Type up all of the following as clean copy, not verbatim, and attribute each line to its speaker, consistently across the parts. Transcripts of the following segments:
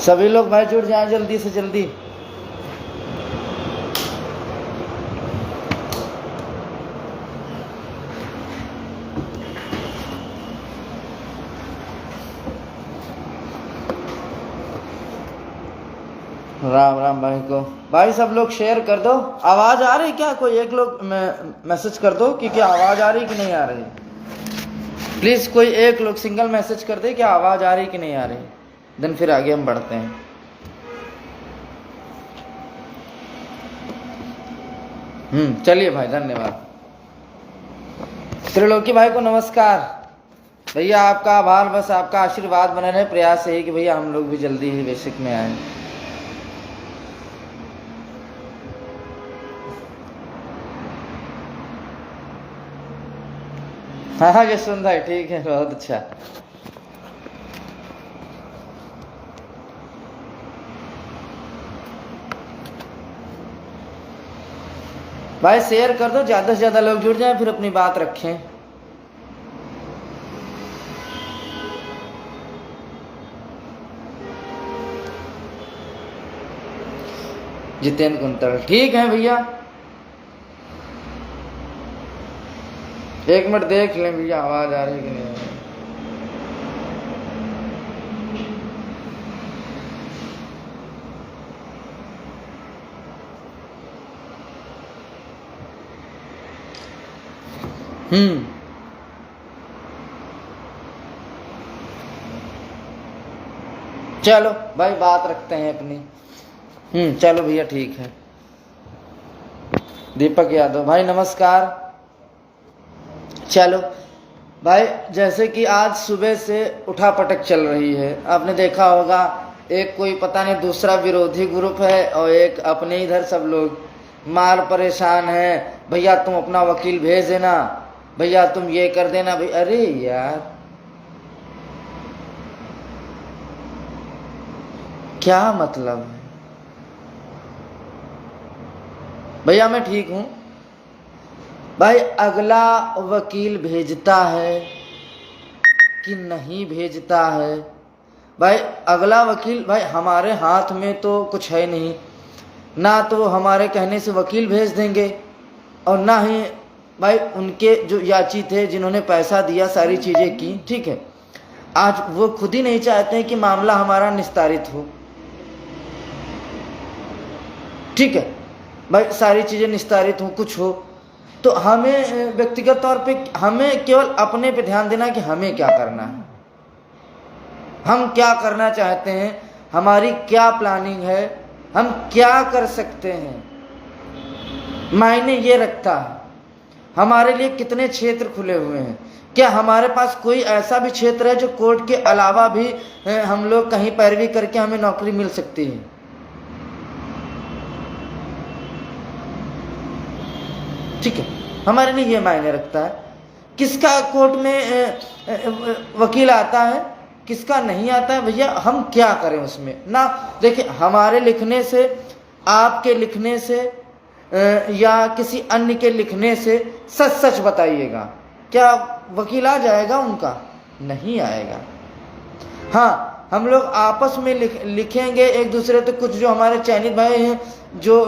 Speaker 1: सभी लोग भाई जुड़ जाएं जल्दी से जल्दी। राम राम भाई को। भाई सब लोग शेयर कर दो। आवाज आ रही क्या? कोई एक लोग मैसेज कर दो कि क्या आवाज आ रही कि नहीं आ रही। प्लीज कोई एक लोग सिंगल मैसेज कर दे कि आवाज आ रही कि नहीं आ रही, देन फिर आगे हम बढ़ते हैं। चलिए भाई, धन्यवाद। त्रिलोकी भाई को नमस्कार। भैया आपका आभार, बस आपका आशीर्वाद बने रहे। प्रयास यही कि भैया हम लोग भी जल्दी ही बेसिक में आए। हाँ यशवंत भाई ठीक है, बहुत अच्छा। भाई शेयर कर दो, ज्यादा से ज्यादा लोग जुड़ जाएं, फिर अपनी बात रखें। जितेंद्र कुंतल ठीक है भैया। एक मिनट देख लें भैया आवाज आ रही कि नहीं। चलो भाई बात रखते हैं अपनी। चलो भैया ठीक है। दीपक यादव भाई नमस्कार। चलो भाई, जैसे कि आज सुबह से उठापटक चल रही है, आपने देखा होगा। एक कोई पता नहीं दूसरा विरोधी ग्रुप है और एक अपने इधर सब लोग मार परेशान है। भैया तुम अपना वकील भेज देना, भैया तुम ये कर देना। भाई अरे यार क्या मतलब है? भैया मैं ठीक हूं। भाई अगला वकील भेजता है कि नहीं भेजता है, भाई अगला वकील, भाई हमारे हाथ में तो कुछ है नहीं ना। तो हमारे कहने से वकील भेज देंगे और ना ही भाई उनके जो याची थे जिन्होंने पैसा दिया, सारी चीजें की, ठीक है, आज वो खुद ही नहीं चाहते हैं कि मामला हमारा निस्तारित हो। ठीक है भाई, सारी चीजें निस्तारित हो, कुछ हो, तो हमें व्यक्तिगत तौर पे हमें केवल अपने पे ध्यान देना कि हमें क्या करना है, हम क्या करना चाहते हैं, हमारी क्या प्लानिंग है, हम क्या कर सकते हैं। मायने ये रखता है हमारे लिए कितने क्षेत्र खुले हुए हैं। क्या हमारे पास कोई ऐसा भी क्षेत्र है जो कोर्ट के अलावा भी हम लोग कहीं पैरवी करके हमें नौकरी मिल सकती है। ठीक है, हमारे लिए ये मायने रखता है किसका कोर्ट में वकील आता है, किसका नहीं आता है। भैया हम क्या करें उसमें ना। देखिए हमारे लिखने से, आपके लिखने से या किसी अन्य के लिखने से सच सच बताइएगा, क्या वकील आ जाएगा उनका? नहीं आएगा। हाँ हम लोग आपस में लिखेंगे एक दूसरे तो, कुछ जो हमारे चयनित भाई हैं जो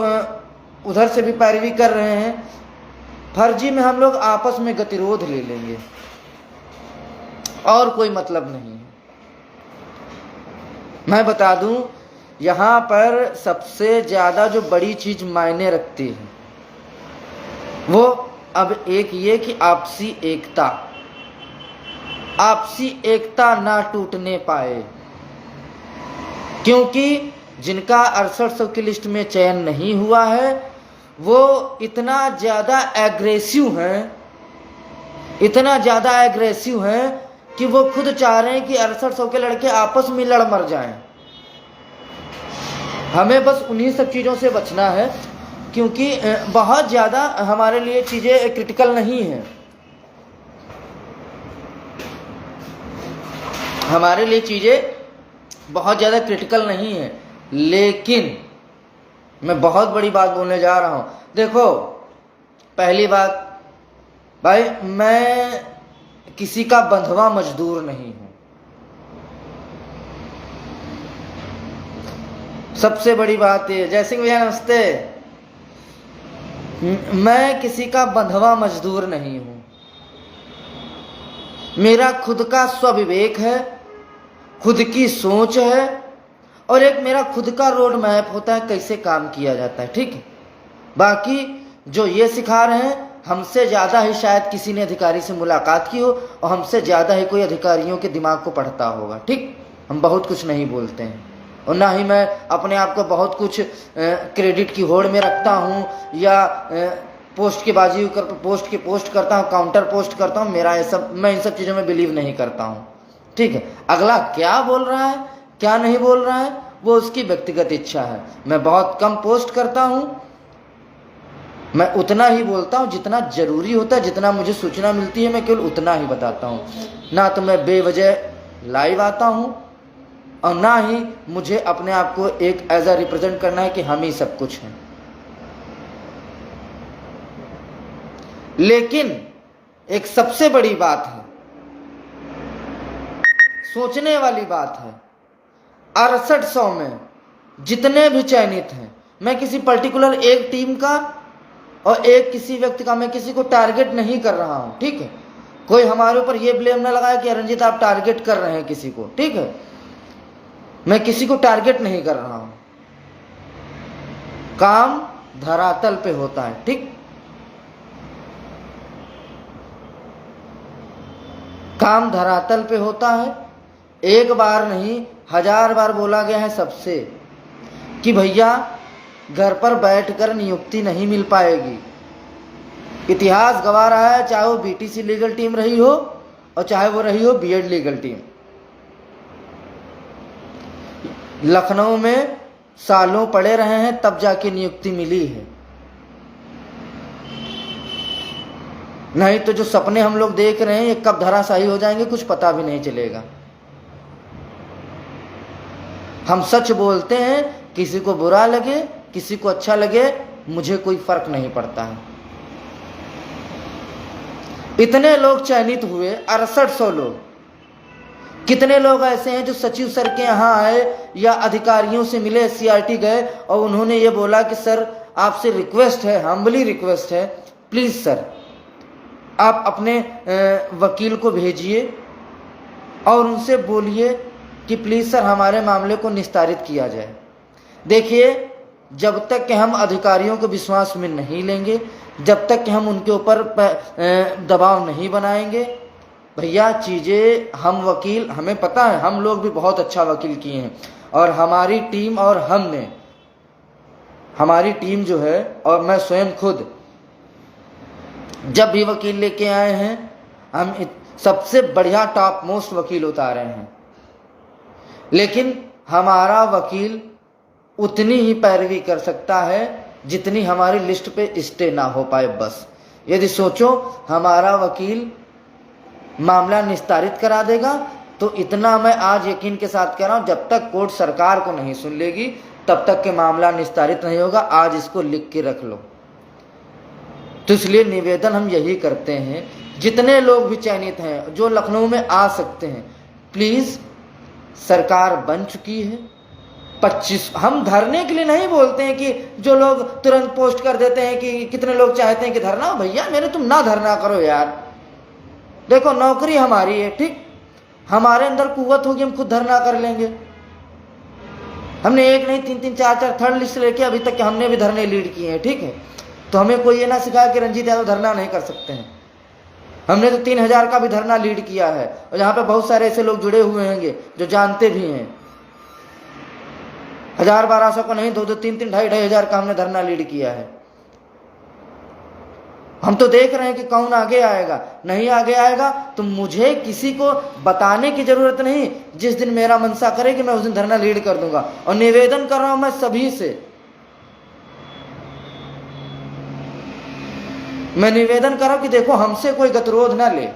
Speaker 1: उधर से भी पैरवी कर रहे हैं, फर्जी में हम लोग आपस में गतिरोध ले लेंगे और कोई मतलब नहीं है। मैं बता दूं, यहां पर सबसे ज्यादा जो बड़ी चीज मायने रखती है वो अब एक ये कि आपसी एकता, आपसी एकता ना टूटने पाए। क्योंकि जिनका 6800 की लिस्ट में चयन नहीं हुआ है वो इतना ज़्यादा एग्रेसिव हैं, इतना ज़्यादा एग्रेसिव हैं कि वो खुद चाह रहे हैं कि 6800 के लड़के आपस में लड़ मर जाएं। हमें बस उन्हीं सब चीज़ों से बचना है क्योंकि बहुत ज़्यादा हमारे लिए चीज़ें क्रिटिकल नहीं हैं। हमारे लिए चीज़ें बहुत ज़्यादा क्रिटिकल नहीं है, लेकिन मैं बहुत बड़ी बात बोलने जा रहा हूं। देखो पहली बात भाई, मैं किसी का बंधुआ मजदूर नहीं हूं। सबसे बड़ी बात ये, जय सिंह भैया नमस्ते। मैं किसी का बंधवा मजदूर नहीं हूं। मेरा खुद का स्वविवेक है, खुद की सोच है, और एक मेरा खुद का रोड मैप होता है कैसे काम किया जाता है, ठीक है। बाकी जो ये सिखा रहे हैं, हमसे ज़्यादा ही शायद किसी ने अधिकारी से मुलाकात की हो और हमसे ज़्यादा ही कोई अधिकारियों के दिमाग को पढ़ता होगा, ठीक। हम बहुत कुछ नहीं बोलते हैं और ना ही मैं अपने आप को बहुत कुछ क्रेडिट की होड़ में रखता हूँ या पोस्ट की बाजी कर पोस्ट करता हूँ, काउंटर पोस्ट करता हूँ। मेरा ये सब, मैं इन सब चीज़ों में बिलीव नहीं करता हूँ, ठीक है। अगला क्या बोल रहा है क्या नहीं बोल रहा है वो उसकी व्यक्तिगत इच्छा है। मैं बहुत कम पोस्ट करता हूँ, मैं उतना ही बोलता हूँ जितना ज़रूरी होता है, जितना मुझे सूचना मिलती है मैं केवल उतना ही बताता हूँ। ना तो मैं बेवजह लाइव आता हूँ और ना ही मुझे अपने आप को एक एज अ रिप्रेजेंट करना है कि हम ही सब कुछ हैं। लेकिन एक सबसे बड़ी बात है, सोचने वाली बात है, 6800 में जितने भी चयनित हैं, मैं किसी पर्टिकुलर एक टीम का और एक किसी व्यक्ति का, मैं किसी को टारगेट नहीं कर रहा हूं, ठीक है। कोई हमारे ऊपर ये ब्लेम ना लगाए कि रंजीत आप टारगेट कर रहे हैं किसी को, ठीक है। मैं किसी को टारगेट नहीं कर रहा हूं, काम धरातल पे होता है, ठीक। काम धरातल पे होता है। एक बार नहीं 1000 बार बोला गया है सबसे कि भैया घर पर बैठकर नियुक्ति नहीं मिल पाएगी। इतिहास गवा रहा है, चाहे वो बीटीसी लीगल टीम रही हो और चाहे वो रही हो बीएड लीगल टीम। लखनऊ में सालों पड़े रहे हैं तब जाके नियुक्ति मिली है, नहीं तो जो सपने हम लोग देख रहे हैं ये कब धराशायी हो जाएंगे कुछ पता भी नहीं चलेगा। हम सच बोलते हैं, किसी को बुरा लगे किसी को अच्छा लगे मुझे कोई फर्क नहीं पड़ता है। इतने लोग चयनित हुए, 6800 लोग। कितने लोग ऐसे हैं जो सचिव सर के यहाँ आए या अधिकारियों से मिले, सीआरटी गए और उन्होंने ये बोला कि सर आपसे रिक्वेस्ट है, हम्बली रिक्वेस्ट है, प्लीज़ सर आप अपने वकील को भेजिए और उनसे बोलिए कि प्लीज़ सर हमारे मामले को निस्तारित किया जाए। देखिए, जब तक कि हम अधिकारियों को विश्वास में नहीं लेंगे, जब तक कि हम उनके ऊपर दबाव नहीं बनाएंगे, भैया चीज़ें, हम वकील, हमें पता है हम लोग भी बहुत अच्छा वकील किए हैं और हमारी टीम और हमने, हमारी टीम जो है और मैं स्वयं खुद जब भी वकील लेके आए हैं हम सबसे बढ़िया टॉप मोस्ट वकील उतारे हैं। लेकिन हमारा वकील उतनी ही पैरवी कर सकता है जितनी हमारी लिस्ट पे स्टे ना हो पाए। बस यदि सोचो हमारा वकील मामला निस्तारित करा देगा तो इतना मैं आज यकीन के साथ कह रहा हूं, जब तक कोर्ट सरकार को नहीं सुन लेगी तब तक के मामला निस्तारित नहीं होगा। आज इसको लिख के रख लो। तो इसलिए निवेदन हम यही करते हैं, जितने लोग भी चयनित हैं जो लखनऊ में आ सकते हैं, प्लीज़, सरकार बन चुकी है 25। हम धरने के लिए नहीं बोलते हैं कि जो लोग तुरंत पोस्ट कर देते हैं कि कितने लोग चाहते हैं कि धरना, भैया मेरे तुम ना धरना करो यार। देखो नौकरी हमारी है, ठीक, हमारे अंदर कुव्वत होगी, हम खुद धरना कर लेंगे। हमने एक नहीं 3-3 4-4 थर्ड लिस्ट लेके अभी तक हमने भी धरने लीड किए हैं, ठीक है। तो हमें कोई ये ना सिखाया कि रंजीत यादव धरना नहीं कर सकते हैं। हमने तो 3000 का भी धरना लीड किया है और यहाँ पे बहुत सारे ऐसे लोग जुड़े हुए होंगे जो जानते भी हैं। 1000-1200 को नहीं, 2-2, 3-3, 2,500 का हमने धरना लीड किया है। हम तो देख रहे हैं कि कौन आगे आएगा, नहीं आगे आएगा तो मुझे किसी को बताने की जरूरत नहीं। जिस दिन मेरा मनसा करेगी मैं उस दिन धरना लीड कर दूंगा। और निवेदन कर रहा हूं मैं सभी से, मैं निवेदन कर रहा हूं कि देखो हमसे कोई गतिरोध ना ले।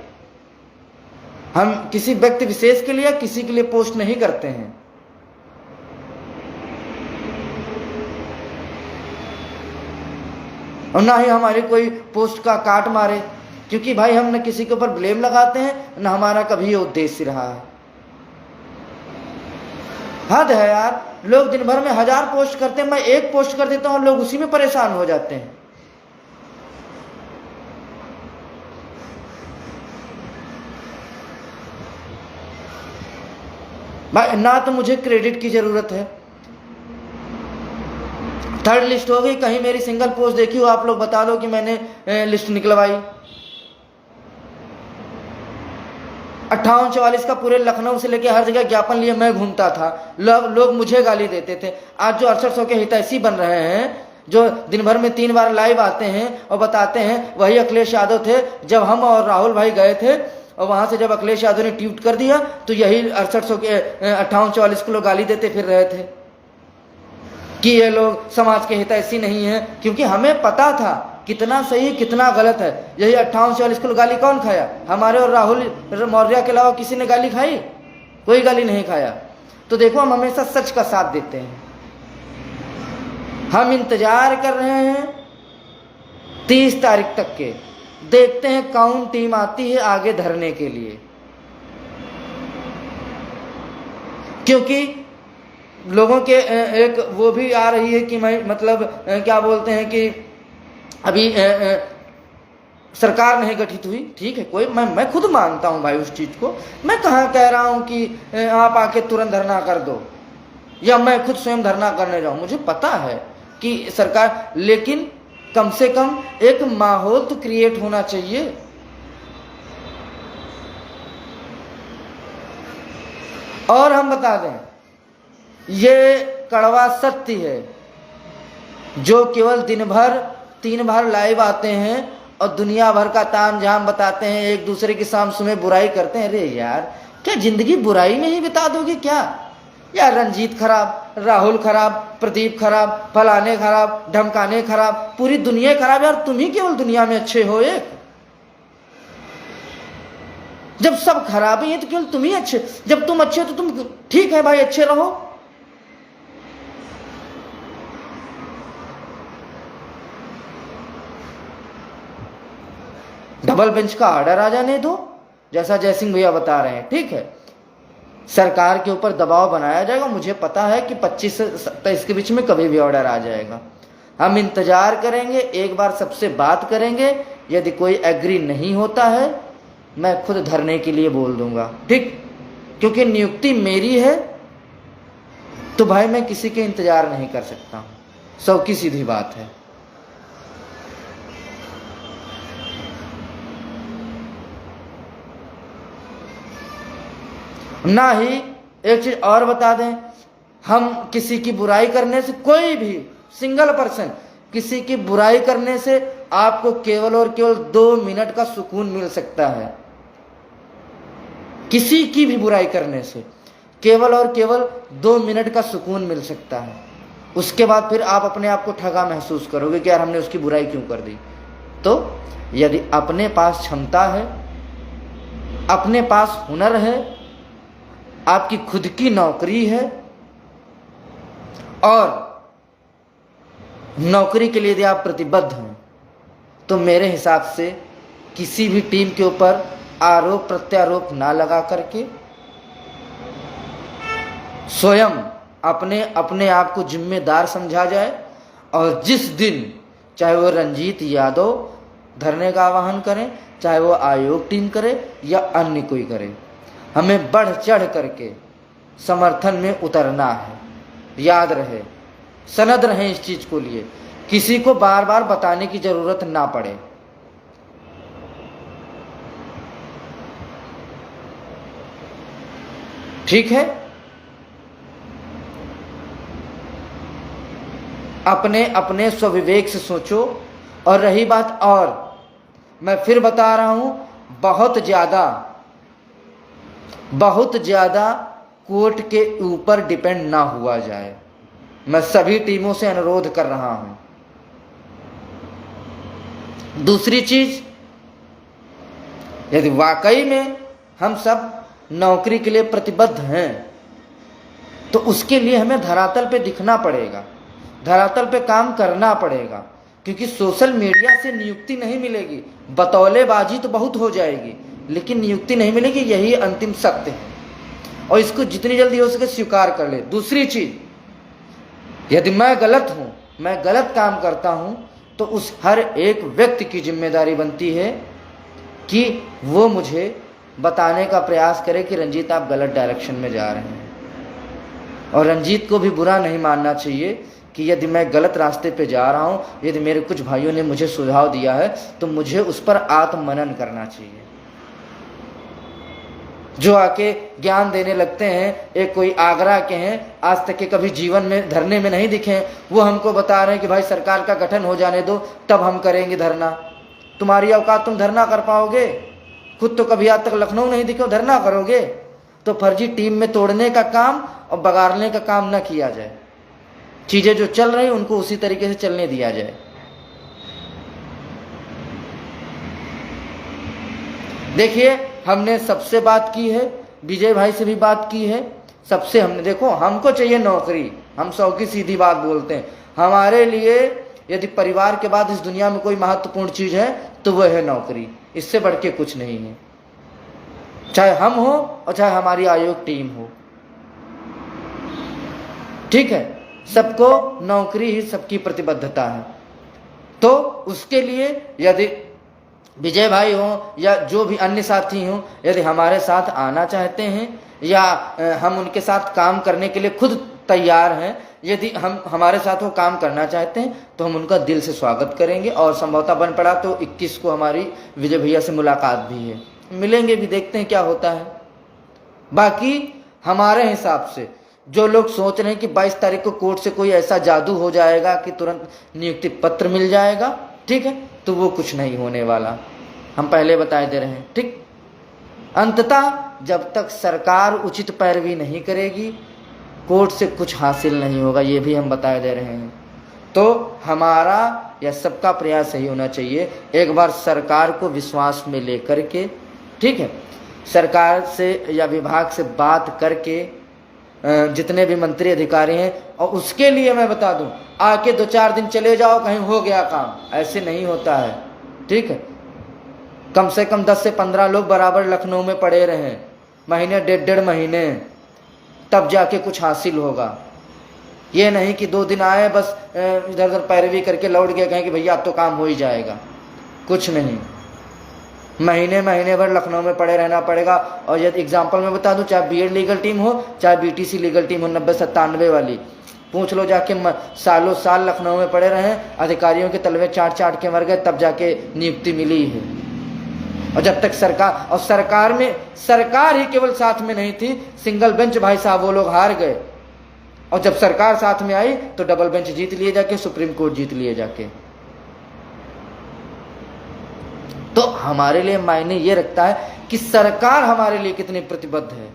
Speaker 1: हम किसी व्यक्ति विशेष के लिए किसी के लिए पोस्ट नहीं करते हैं। और ना ही हमारी कोई पोस्ट का काट मारे, क्योंकि भाई हम न किसी के ऊपर ब्लेम लगाते हैं न हमारा कभी ये उद्देश्य रहा है। हद है यार, लोग दिन भर में 1000 पोस्ट करते हैं, मैं एक पोस्ट कर देता हूं और लोग उसी में परेशान हो जाते हैं। भाई ना तो मुझे क्रेडिट की जरूरत है, थर्ड लिस्ट हो गई, कहीं मेरी सिंगल पोस्ट देखी हो आप लोग बता दो कि मैंने लिस्ट निकलवाई। 58-44 का पूरे लखनऊ से लेके हर जगह ज्ञापन लिए मैं घूमता था, लोग मुझे गाली देते थे। आज जो 6800 के हितैषी बन रहे हैं, जो दिन भर में 3 बार लाइव आते हैं और बताते हैं, वही अखिलेश यादव थे। जब हम और राहुल भाई गए थे और वहां से जब अखिलेश यादव ने ट्वीट कर दिया तो यही 6800 के 58-44 को लोग गाली देते फिर रहे थे कि ये लोग समाज के हितैषी नहीं है, क्योंकि हमें पता था कितना सही कितना गलत है। यही 58-44 को गाली कौन खाया? हमारे और राहुल मौर्य के अलावा किसी ने गाली खाई? कोई गाली नहीं खाया। तो देखो, हम हमेशा सच का साथ देते हैं। हम इंतजार कर रहे हैं 30 तारीख तक के, देखते हैं कौन टीम आती है आगे धरने के लिए, क्योंकि लोगों के एक वो भी आ रही है कि मैं मतलब क्या बोलते हैं कि अभी सरकार नहीं गठित हुई। ठीक है, कोई मैं खुद मानता हूं भाई उस चीज को। मैं कहाँ कह रहा हूं कि आप आके तुरंत धरना कर दो या मैं खुद स्वयं धरना करने जाऊं। मुझे पता है कि सरकार, लेकिन कम से कम एक माहौल तो क्रिएट होना चाहिए। और हम बता दें, ये कड़वा सत्य है। जो केवल दिन भर 3 बार लाइव आते हैं और दुनिया भर का ताम झाम बताते हैं, एक दूसरे की शाम सुबह बुराई करते हैं। अरे यार, क्या जिंदगी बुराई में ही बिता दोगे क्या? यार रंजीत खराब, राहुल खराब, प्रदीप खराब, फलाने खराब, ढमकाने खराब, पूरी दुनिया खराब। यार तुम ही केवल दुनिया में अच्छे हो। एक जब सब खराब ही है तो केवल तुम ही अच्छे। जब तुम अच्छे हो तो तुम ठीक है भाई, अच्छे रहो। डबल बेंच का ऑर्डर आ जाने दो, जैसा जयसिंह भैया बता रहे हैं। ठीक है, सरकार के ऊपर दबाव बनाया जाएगा। मुझे पता है कि 25 से 27 के बीच में कभी भी ऑर्डर आ जाएगा। हम इंतजार करेंगे, एक बार सबसे बात करेंगे। यदि कोई एग्री नहीं होता है, मैं खुद धरने के लिए बोल दूंगा। ठीक, क्योंकि नियुक्ति मेरी है तो भाई मैं किसी के इंतजार नहीं कर सकता हूं। सौ की सीधी बात है। ना ही एक चीज और बता दें, हम किसी की बुराई करने से, कोई भी सिंगल पर्सन किसी की बुराई करने से आपको केवल और केवल 2 मिनट का सुकून मिल सकता है। किसी की भी बुराई करने से केवल और केवल 2 मिनट का सुकून मिल सकता है। उसके बाद फिर आप अपने आप को ठगा महसूस करोगे कि यार हमने उसकी बुराई क्यों कर दी। तो यदि अपने पास क्षमता है, अपने पास हुनर है, आपकी खुद की नौकरी है और नौकरी के लिए यदि आप प्रतिबद्ध हैं, तो मेरे हिसाब से किसी भी टीम के ऊपर आरोप प्रत्यारोप ना लगा करके स्वयं अपने आप को जिम्मेदार समझा जाए। और जिस दिन चाहे वो रंजीत यादव धरने का आह्वान करें, चाहे वो आयोग टीम करे या अन्य कोई करे, हमें बढ़ चढ़ करके समर्थन में उतरना है। याद रहे, सनद रहें इस चीज को लिए, किसी को बार बार बताने की जरूरत ना पड़े। ठीक है, अपने अपने स्वविवेक से सोचो। और रही बात, और मैं फिर बता रहा हूं, बहुत ज्यादा कोर्ट के ऊपर डिपेंड ना हुआ जाए। मैं सभी टीमों से अनुरोध कर रहा हूं। दूसरी चीज, यदि वाकई में हम सब नौकरी के लिए प्रतिबद्ध हैं, तो उसके लिए हमें धरातल पे दिखना पड़ेगा, धरातल पे काम करना पड़ेगा। क्योंकि सोशल मीडिया से नियुक्ति नहीं मिलेगी। बतौलेबाजी तो बहुत हो जाएगी, लेकिन नियुक्ति नहीं मिलेगी। यही अंतिम सत्य है और इसको जितनी जल्दी हो सके स्वीकार कर ले। दूसरी चीज, यदि मैं गलत हूं, मैं गलत काम करता हूं, तो उस हर एक व्यक्ति की जिम्मेदारी बनती है कि वो मुझे बताने का प्रयास करे कि रंजीत आप गलत डायरेक्शन में जा रहे हैं। और रंजीत को भी बुरा नहीं मानना चाहिए कि यदि मैं गलत रास्ते पे जा रहा हूं, यदि मेरे कुछ भाइयों ने मुझे सुझाव दिया है तो मुझे उस पर आत्ममनन करना चाहिए। जो आके ज्ञान देने लगते हैं, एक कोई आगरा के हैं, आज तक के कभी जीवन में धरने में नहीं दिखे, वो हमको बता रहे हैं कि भाई सरकार का गठन हो जाने दो तब हम करेंगे धरना। तुम्हारी औकात, तुम धरना कर पाओगे? खुद तो कभी आज तक लखनऊ नहीं दिखे, धरना करोगे? तो फर्जी टीम में तोड़ने का काम और बगाड़ने का काम न किया जाए। चीजें जो चल रही उनको उसी तरीके से चलने दिया जाए। देखिए, हमने सबसे बात की है, विजय भाई से भी बात की है, सबसे हमने, देखो हमको चाहिए नौकरी, हम 100 की सीधी बात बोलते हैं। हमारे लिए यदि परिवार के बाद इस दुनिया में कोई महत्वपूर्ण चीज है तो वह है नौकरी, इससे बढ़ के कुछ नहीं है। चाहे हम हो और चाहे हमारी आयोग टीम हो, ठीक है, सबको नौकरी ही सबकी प्रतिबद्धता है। तो उसके लिए यदि विजय भाई हो या जो भी अन्य साथी हों, यदि हमारे साथ आना चाहते हैं या हम उनके साथ काम करने के लिए खुद तैयार हैं, यदि हम हमारे साथ वो काम करना चाहते हैं तो हम उनका दिल से स्वागत करेंगे। और संभवतः बन पड़ा तो 21 को हमारी विजय भैया से मुलाकात भी है, मिलेंगे भी, देखते हैं क्या होता है। बाकी हमारे हिसाब से जो लोग सोच रहे हैं कि 22 तारीख को कोर्ट से कोई ऐसा जादू हो जाएगा कि तुरंत नियुक्ति पत्र मिल जाएगा, ठीक है, तो वो कुछ नहीं होने वाला, हम पहले बताए दे रहे हैं, ठीक। अंततः जब तक सरकार उचित पैरवी नहीं करेगी, कोर्ट से कुछ हासिल नहीं होगा, ये भी हम बताए दे रहे हैं। तो हमारा या सबका प्रयास यही होना चाहिए, एक बार सरकार को विश्वास में लेकर के, ठीक है, सरकार से या विभाग से बात करके, जितने भी मंत्री अधिकारी हैं, और उसके लिए मैं बता दूं, आके 2-4 दिन चले जाओ, कहीं हो गया काम, ऐसे नहीं होता है, ठीक है। कम से कम 10 से 15 लोग बराबर लखनऊ में पड़े रहे, महीने, 1.5 महीने, तब जाके कुछ हासिल होगा। ये नहीं कि 2 दिन आए बस इधर उधर पैरवी करके लौट गए, कहें कि भैया अब तो काम हो ही जाएगा, कुछ नहीं। महीने महीने भर लखनऊ में पड़े रहना पड़ेगा। और यदि एग्जाम्पल में बता दूं, चाहे बीएड लीगल टीम हो, चाहे बीटीसी लीगल टीम हो 90-97 वाली, पूछ लो जाके, सालों साल लखनऊ में पड़े रहे, अधिकारियों के तलवे चाट के मर गए, तब जाके नियुक्ति मिली है। और जब तक सरकार, और सरकार में सरकार ही केवल साथ में नहीं थी, सिंगल बेंच भाई साहब वो लोग हार गए, और जब सरकार साथ में आई तो डबल बेंच जीत लिए जाके, सुप्रीम कोर्ट जीत लिए जाके। तो हमारे लिए मायने ये रखता है कि सरकार हमारे लिए कितनी प्रतिबद्ध है,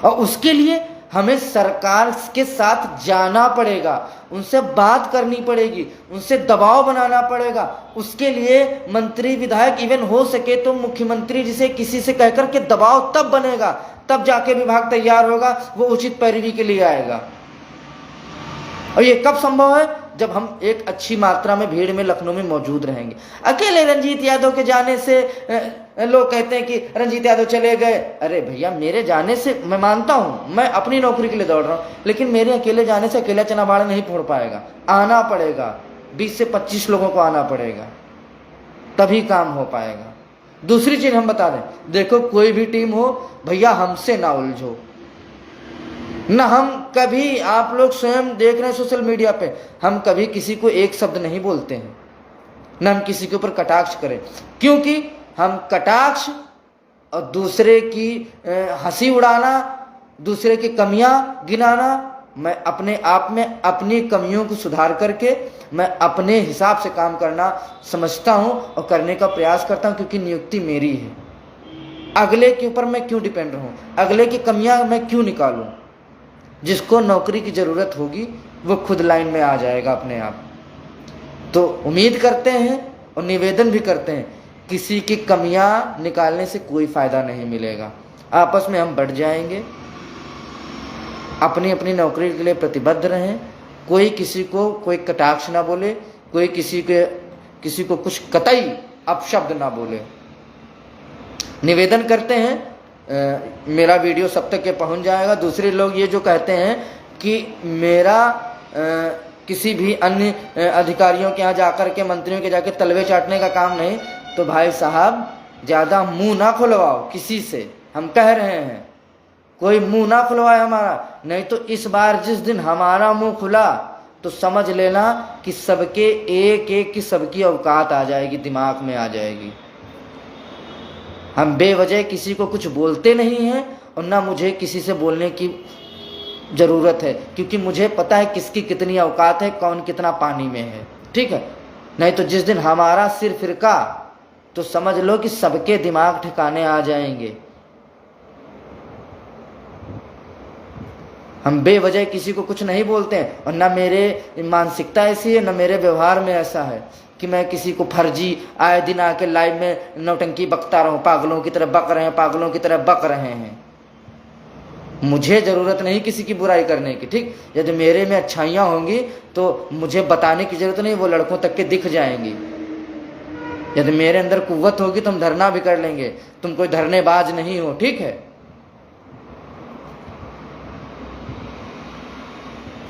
Speaker 1: और उसके लिए हमें सरकार के साथ जाना पड़ेगा, उनसे बात करनी पड़ेगी, उनसे दबाव बनाना पड़ेगा। उसके लिए मंत्री, विधायक, इवन हो सके तो मुख्यमंत्री जिसे किसी से कहकर के दबाव तब बनेगा, तब जाके विभाग तैयार होगा, वो उचित पैरवी के लिए आएगा। और ये कब संभव है? जब हम एक अच्छी मात्रा में भीड़ में लखनऊ में मौजूद रहेंगे। अकेले रंजीत यादव के जाने से लोग कहते हैं कि रंजीत यादव चले गए। अरे भैया, मेरे जाने से, मैं मानता हूं मैं अपनी नौकरी के लिए दौड़ रहा हूं, लेकिन मेरे अकेले जाने से अकेला चना बाड़ा नहीं फोड़ पाएगा, आना पड़ेगा, 20 से 25 लोगों को आना पड़ेगा, तभी काम हो पाएगा। दूसरी चीज हम बता दें, देखो कोई भी टीम हो भैया, हमसे ना उलझो, न हम कभी, आप लोग स्वयं देख रहे हैं सोशल मीडिया पे, हम कभी किसी को एक शब्द नहीं बोलते हैं, न हम किसी के ऊपर कटाक्ष करें, क्योंकि हम कटाक्ष और दूसरे की हंसी उड़ाना, दूसरे की कमियां गिनाना, मैं अपने आप में अपनी कमियों को सुधार करके मैं अपने हिसाब से काम करना समझता हूं और करने का प्रयास करता हूं, क्योंकि नियुक्ति मेरी है। अगले के ऊपर मैं क्यों डिपेंड रहूं, अगले की कमियां मैं क्यों निकालूं? जिसको नौकरी की ज़रूरत होगी वो खुद लाइन में आ जाएगा अपने आप। तो उम्मीद करते हैं और निवेदन भी करते हैं, किसी की कमियां निकालने से कोई फ़ायदा नहीं मिलेगा। आपस में हम बढ़ जाएंगे, अपनी अपनी नौकरी के लिए प्रतिबद्ध रहें, कोई किसी को कोई कटाक्ष ना बोले, कोई किसी को कुछ कतई अपशब्द ना बोले। निवेदन करते हैं, मेरा वीडियो सब तक के पहुंच जाएगा। दूसरे लोग ये जो कहते हैं कि मेरा किसी भी अन्य अधिकारियों के यहाँ जाकर के, मंत्रियों के जाके तलवे चाटने का काम नहीं। तो भाई साहब ज़्यादा मुंह ना खुलवाओ किसी से, हम कह रहे हैं कोई मुंह ना खुलवाए हमारा, नहीं तो इस बार जिस दिन हमारा मुंह खुला तो समझ लेना कि सबके एक एक की सबकी औकात आ जाएगी, दिमाग में आ जाएगी। हम बेवजह किसी को कुछ बोलते नहीं हैं और ना मुझे किसी से बोलने की ज़रूरत है, क्योंकि मुझे पता है किसकी कितनी औकात है, कौन कितना पानी में है, ठीक है। नहीं तो जिस दिन हमारा सिर फिरका तो समझ लो कि सबके दिमाग ठिकाने आ जाएंगे। हम बेवजह किसी को कुछ नहीं बोलते हैं, और ना मेरे मानसिकता ऐसी है, ना मेरे व्यवहार में ऐसा है कि मैं किसी को फर्जी आए दिन आके लाइव में नौटंकी बकता रहूं, पागलों की तरह बक रहे हैं, पागलों की तरह बक रहे हैं। मुझे ज़रूरत नहीं किसी की बुराई करने की, ठीक। यदि मेरे में अच्छाइयाँ होंगी तो मुझे बताने की ज़रूरत नहीं, वो लड़कों तक के दिख जाएंगी। यदि मेरे अंदर कुव्वत होगी तो हम धरना भी कर लेंगे, तुम कोई धरनेबाज नहीं हो, ठीक है।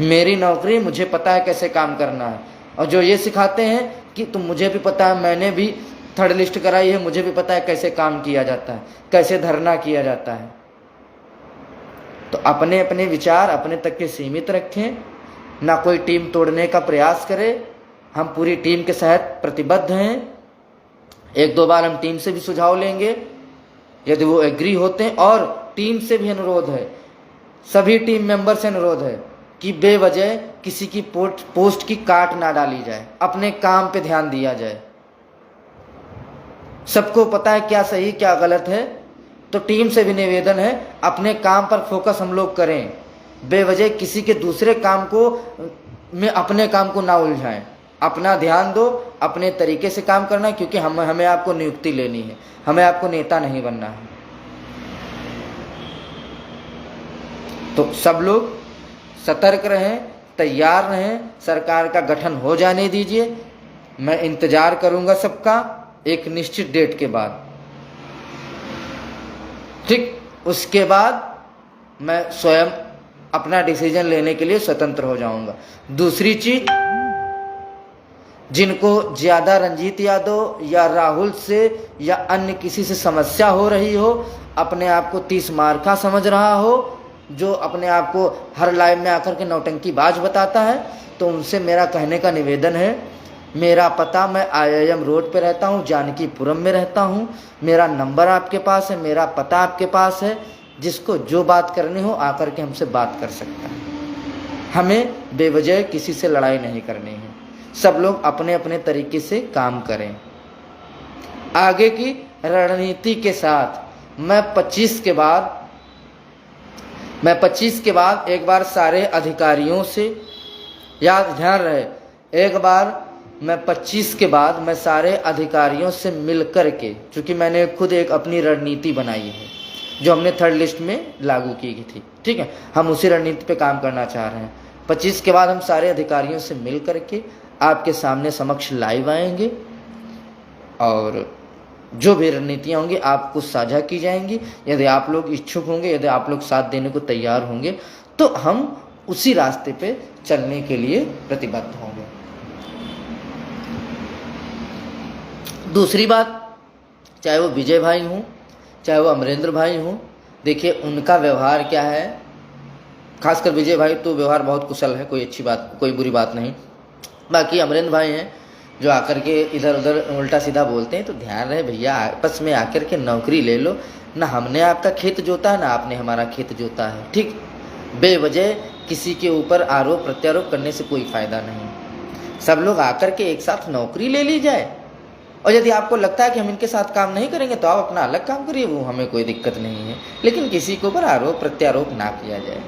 Speaker 1: मेरी नौकरी, मुझे पता है कैसे काम करना है। और जो ये सिखाते हैं कि तुम, मुझे भी पता है, मैंने भी थर्ड लिस्ट कराई है, मुझे भी पता है कैसे काम किया जाता है, कैसे धरना किया जाता है। तो अपने अपने विचार अपने तक के सीमित रखें, ना कोई टीम तोड़ने का प्रयास करें। हम पूरी टीम के साथ प्रतिबद्ध हैं। एक दो बार हम टीम से भी सुझाव लेंगे यदि वो एग्री होते हैं, और टीम से भी अनुरोध है, सभी टीम मेंबर से अनुरोध है कि बेवजह किसी की पोस्ट की काट ना डाली जाए, अपने काम पे ध्यान दिया जाए। सबको पता है क्या सही क्या गलत है, तो टीम से भी निवेदन है अपने काम पर फोकस हम लोग करें, बेवजह किसी के दूसरे काम को में अपने काम को ना उलझाएं। अपना ध्यान दो, अपने तरीके से काम करना, क्योंकि हमें आपको नियुक्ति लेनी है, हमें आपको नेता नहीं बनना है। तो सब लोग सतर्क रहें, तैयार रहें, सरकार का गठन हो जाने दीजिए। मैं इंतजार करूंगा सबका एक निश्चित डेट के बाद, ठीक। उसके बाद मैं स्वयं अपना डिसीजन लेने के लिए स्वतंत्र हो जाऊंगा। दूसरी चीज, जिनको ज़्यादा रंजीत यादव या राहुल से या अन्य किसी से समस्या हो रही हो, अपने आप को 30 मार्का समझ रहा हो, जो अपने आप को हर लाइव में आकर के नौटंकी बाज बताता है, तो उनसे मेरा कहने का निवेदन है, मेरा पता, मैं IIM रोड पे रहता हूँ, जानकीपुरम में रहता हूँ, मेरा नंबर आपके पास है, मेरा पता आपके पास है। जिसको जो बात करनी हो आकर के हमसे बात कर सकता है। हमें बेवजह किसी से लड़ाई नहीं करनी है। सब लोग अपने अपने तरीके से काम करें। आगे की रणनीति के साथ मैं 25 के बाद एक बार सारे अधिकारियों से, ध्यान रहे, एक बार मैं 25 के बाद मैं सारे अधिकारियों से मिल कर के, चूँकि मैंने खुद एक अपनी रणनीति बनाई है जो हमने थर्ड लिस्ट में लागू की गई थी, ठीक है। हम उसी रणनीति पे काम करना चाह रहे हैं। 25 के बाद हम सारे अधिकारियों से मिल कर के आपके सामने समक्ष लाइव आएंगे, और जो भी रणनीतियाँ होंगी आपको साझा की जाएंगी। यदि आप लोग इच्छुक होंगे, यदि आप लोग साथ देने को तैयार होंगे, तो हम उसी रास्ते पे चलने के लिए प्रतिबद्ध होंगे। दूसरी बात, चाहे वो विजय भाई हों, चाहे वो अमरेंद्र भाई हों, देखिए उनका व्यवहार क्या है। खासकर विजय भाई तो व्यवहार बहुत कुशल है, कोई अच्छी बात, कोई बुरी बात नहीं। बाकी अमरेंद्र भाई हैं जो आकर के इधर उधर उल्टा सीधा बोलते हैं, तो ध्यान रहे भैया, आपस में आकर के नौकरी ले लो। ना हमने आपका खेत जोता है, ना आपने हमारा खेत जोता है, ठीक। बेवजह किसी के ऊपर आरोप प्रत्यारोप करने से कोई फ़ायदा नहीं। सब लोग आकर के एक साथ नौकरी ले ली जाए, और यदि आपको लगता है कि हम इनके साथ काम नहीं करेंगे तो आप अपना अलग काम करिए, वो हमें कोई दिक्कत नहीं है, लेकिन किसी के ऊपर आरोप प्रत्यारोप ना किया जाए।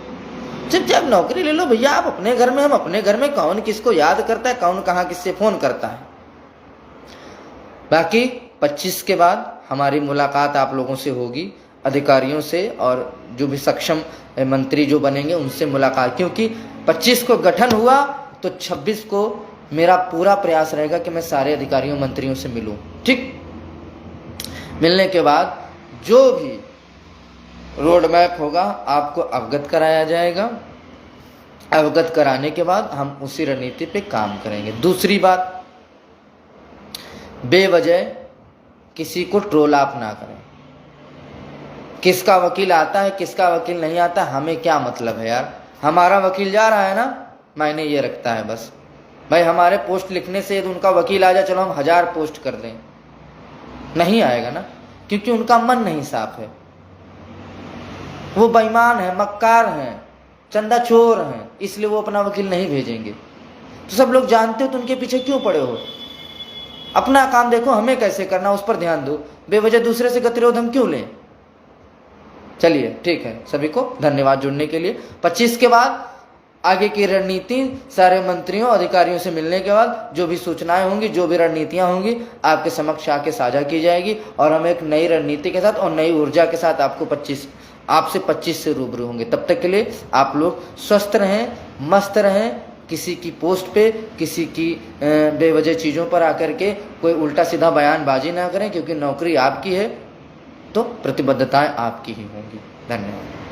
Speaker 1: चुपचाप नौकरी ले लो भैया, आप अपने घर में, हम अपने घर में। कौन किसको याद करता है, कौन कहाँ किससे फ़ोन करता है। बाकी 25 के बाद हमारी मुलाकात आप लोगों से होगी, अधिकारियों से, और जो भी सक्षम मंत्री जो बनेंगे उनसे मुलाकात, क्योंकि 25 को गठन हुआ तो 26 को मेरा पूरा प्रयास रहेगा कि मैं सारे अधिकारियों मंत्रियों से मिलूं, ठीक। मिलने के बाद जो भी रोड मैप होगा आपको अवगत कराया जाएगा, अवगत कराने के बाद हम उसी रणनीति पे काम करेंगे। दूसरी बात, बेवजह किसी को ट्रोल आप ना करें। किसका वकील आता है किसका वकील नहीं आता, हमें क्या मतलब है यार। हमारा वकील जा रहा है ना, मायने ये रखता है बस। भाई हमारे पोस्ट लिखने से यदि उनका वकील आ जाए, चलो हम 1000 पोस्ट कर दें, नहीं आएगा ना, क्योंकि उनका मन नहीं साफ है। वो बेईमान है, मक्कार हैं, चंदा चोर हैं, इसलिए वो अपना वकील नहीं भेजेंगे। तो सब लोग जानते हो तो उनके पीछे क्यों पड़े हो? अपना काम देखो, हमें कैसे करना उस पर ध्यान दो। बेवजह दूसरे से गतिरोध हम क्यों लें? चलिए ठीक है, सभी को धन्यवाद जुड़ने के लिए। 25 के बाद आगे की रणनीति सारे मंत्रियों अधिकारियों से मिलने के बाद जो भी सूचनाएं होंगी, जो भी रणनीतियां होंगी, आपके समक्ष आके साझा की जाएगी और हम एक नई रणनीति के साथ और नई ऊर्जा के साथ आपसे 25 से रूबरू होंगे। तब तक के लिए आप लोग स्वस्थ रहें, मस्त रहें, किसी की पोस्ट पे, किसी की बेवजह चीज़ों पर आकर के कोई उल्टा सीधा बयानबाजी ना करें, क्योंकि नौकरी आपकी है तो प्रतिबद्धताएं आपकी ही होंगी। धन्यवाद।